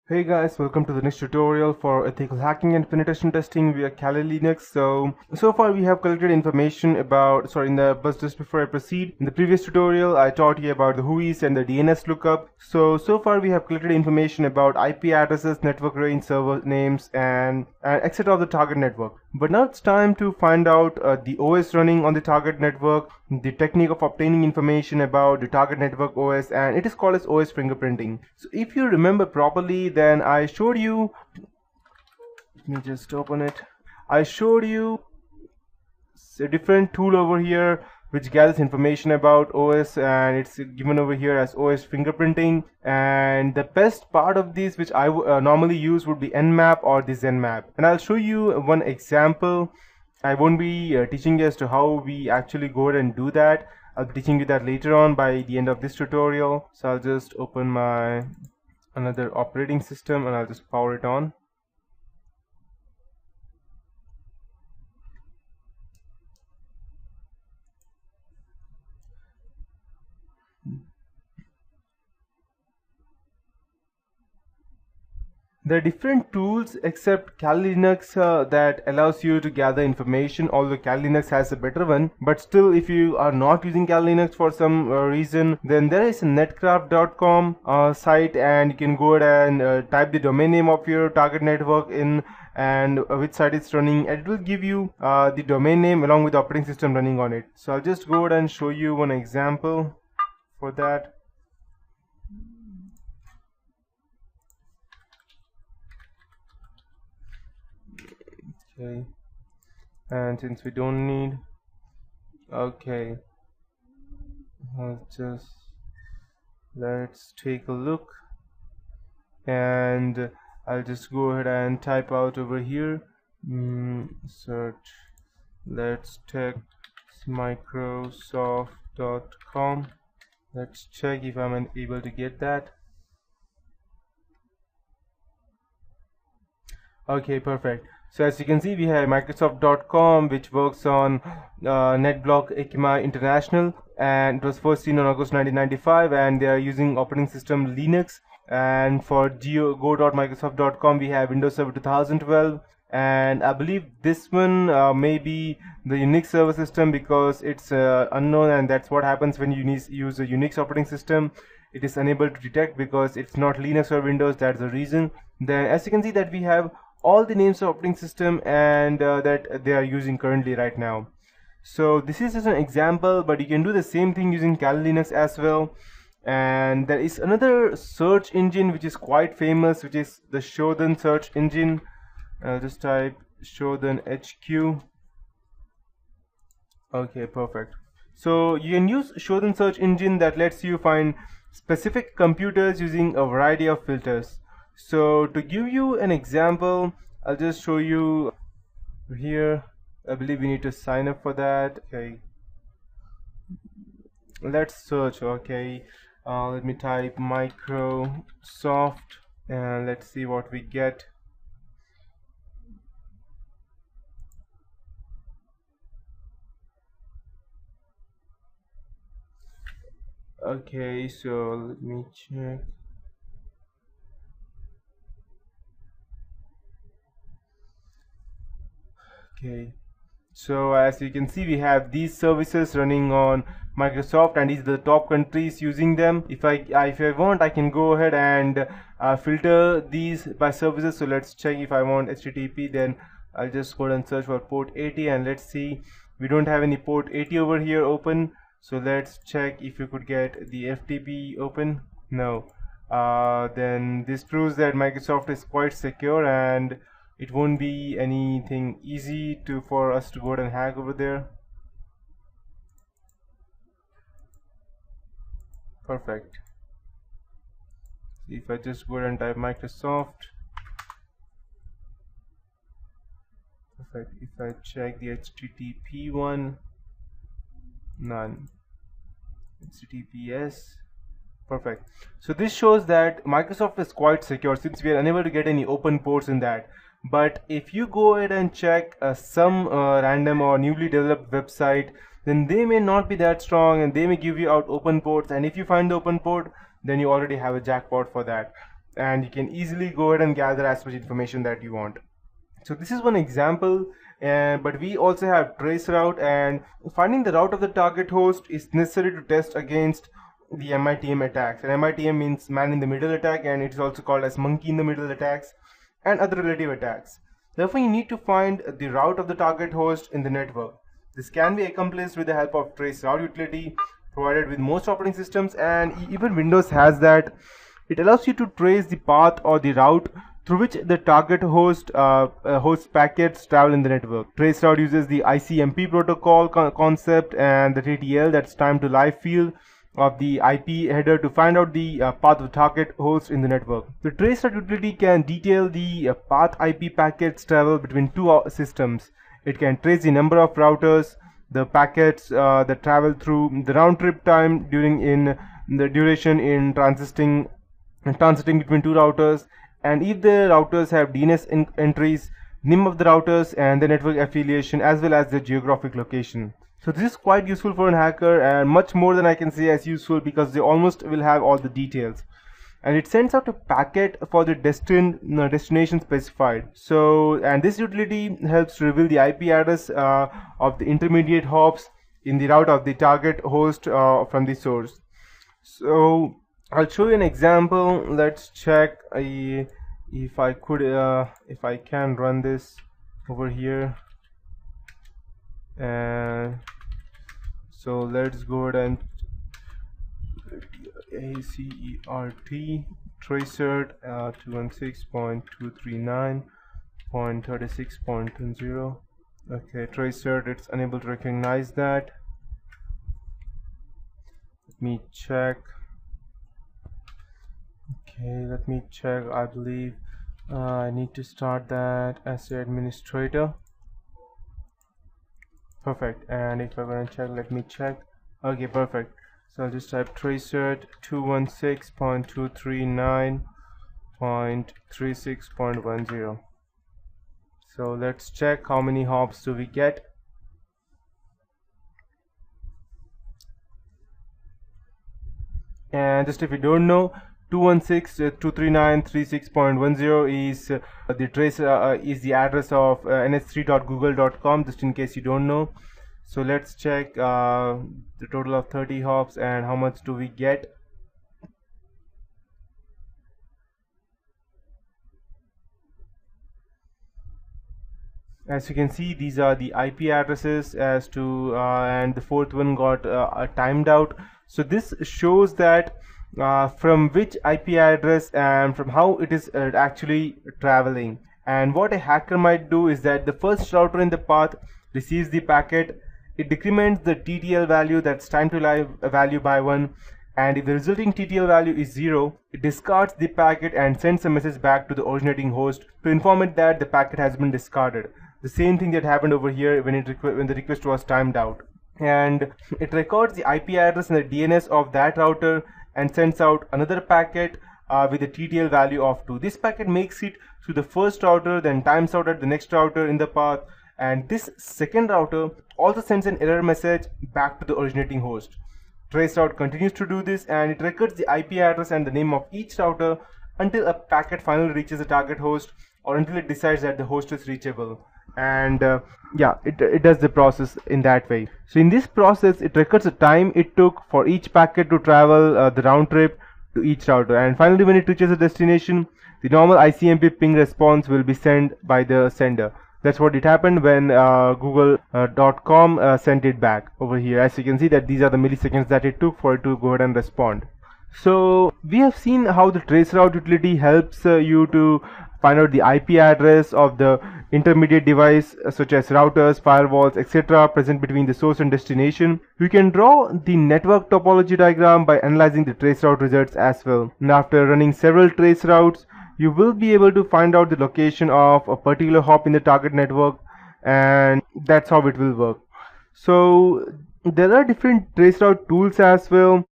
Hey guys, welcome to the next tutorial for ethical hacking and penetration testing via Kali Linux. So far we have collected information about, but just before I proceed, in the previous tutorial I taught you about the WHOIS and the DNS lookup. So far we have collected information about IP addresses, network range, server names, and etc. of the target network. But now it's time to find out the OS running on the target network, the technique of obtaining information about the target network OS, and it is called as OS fingerprinting. So if you remember properly, then I showed you, let me just open it. I showed you a different tool over here which gathers information about OS, and it's given over here as OS fingerprinting. And the best part of this, which I normally use, would be Nmap or the Zenmap. And I'll show you one example. I won't be teaching you as to how we actually go ahead and do that. I'll be teaching you that later on by the end of this tutorial. So I'll just open my another operating system and I'll just power it on. There are different tools except Kali Linux that allows you to gather information, although Kali Linux has a better one. But still, if you are not using Kali Linux for some reason, then there is a netcraft.com site, and you can go ahead and type the domain name of your target network in and which site it's running, and it will give you the domain name along with the operating system running on it. So I'll just go ahead and show you one example for that. Okay, and since we don't need, okay, let's take a look, and I'll just go ahead and type out over here, search, let's check microsoft.com. Let's check if I'm able to get that. Okay, perfect. So as you can see, we have Microsoft.com, which works on NetBlock ECMA International, and it was first seen on August 1995, and they are using operating system Linux. And for go.microsoft.com, we have Windows Server 2012, and I believe this one may be the Unix server system because it's unknown, and that's what happens when you use a Unix operating system. It is unable to detect because it's not Linux or Windows. That's the reason. Then as you can see that we have all the names of operating system and that they are using currently right now. So this is just an example, but you can do the same thing using Kali Linux as well. And there is another search engine which is quite famous, which is the Shodan search engine. I'll just type Shodan HQ. Okay, perfect. So you can use Shodan search engine that lets you find specific computers using a variety of filters. So to give you an example, I'll just show you here. I believe we need to sign up for that. Okay, let's search. Okay, let me type Microsoft and let's see what we get. Okay, so let me check. Okay, so as you can see, we have these services running on Microsoft, and these are the top countries using them. If I want, I can go ahead and filter these by services. So let's check. If I want HTTP, then I'll just go and search for port 80, and let's see, we don't have any port 80 over here open. So let's check if you could get the FTP open. No. Then this proves that Microsoft is quite secure, and it won't be anything easy for us to go ahead and hack over there. Perfect. If I just go ahead and type Microsoft, perfect. If I check the HTTP one, none. HTTPS, perfect. So this shows that Microsoft is quite secure since we are unable to get any open ports in that. But if you go ahead and check some random or newly developed website, then they may not be that strong and they may give you out open ports, and if you find the open port, then you already have a jackpot for that. and you can easily go ahead and gather as much information that you want. So this is one example, but we also have traceroute, and finding the route of the target host is necessary to test against the MITM attacks. And MITM means man in the middle attack, and it is also called as monkey in the middle attacks and other relative attacks. Therefore, you need to find the route of the target host in the network. This can be accomplished with the help of traceroute utility provided with most operating systems, and even Windows has that. It allows you to trace the path or the route through which the target host packets travel in the network. Traceroute uses the ICMP protocol concept and the TTL, that's time to live field, of the IP header to find out the path of the target host in the network. The traceroute utility can detail the path IP packets travel between two systems. It can trace the number of routers, the packets that travel through, the round trip time during the duration in transiting between two routers, and if the routers have DNS entries, name of the routers, and the network affiliation, as well as the geographic location. So this is quite useful for a hacker, and much more than I can say as useful, because they almost will have all the details. And it sends out a packet for the destination specified. So, and this utility helps to reveal the IP address of the intermediate hops in the route of the target host from the source. So I'll show you an example. Let's check if I can run this over here. And so let's go ahead and ACERT tracert 216.239.36.10. Okay, tracert, it's unable to recognize that. Let me check. Okay, let me check. I believe I need to start that as the administrator. Perfect. And if I'm going to check, let me check. Okay, perfect. So I'll just type tracert 216.239.36.10. So let's check how many hops do we get. And just if you don't know, 216.239.36.10 is the trace is the address of ns3.google.com, just in case you don't know. So let's check the total of 30 hops and how much do we get. As you can see, these are the IP addresses as to and the fourth one got timed out. So this shows that from which IP address and from how it is actually traveling. And what a hacker might do is that the first router in the path receives the packet, it decrements the TTL value, that's time to live value, by 1, and if the resulting TTL value is 0, it discards the packet and sends a message back to the originating host to inform it that the packet has been discarded. The same thing that happened over here when the request was timed out. And it records the IP address and the DNS of that router and sends out another packet with a TTL value of 2. This packet makes it to the first router, then times out at the next router in the path, and this second router also sends an error message back to the originating host. Traceroute continues to do this, and it records the IP address and the name of each router until a packet finally reaches the target host, or until it decides that the host is reachable. And yeah, it does the process in that way. So in this process, it records the time it took for each packet to travel the round trip to each router, and finally when it reaches a destination, the normal ICMP ping response will be sent by the sender. That's what it happened when Google.com sent it back over here. As you can see that these are the milliseconds that it took for it to go ahead and respond. So we have seen how the traceroute utility helps you to find out the IP address of the intermediate device such as routers, firewalls, etc. present between the source and destination. You can draw the network topology diagram by analyzing the traceroute results as well. And after running several traceroutes, you will be able to find out the location of a particular hop in the target network, and that's how it will work. So there are different traceroute tools as well.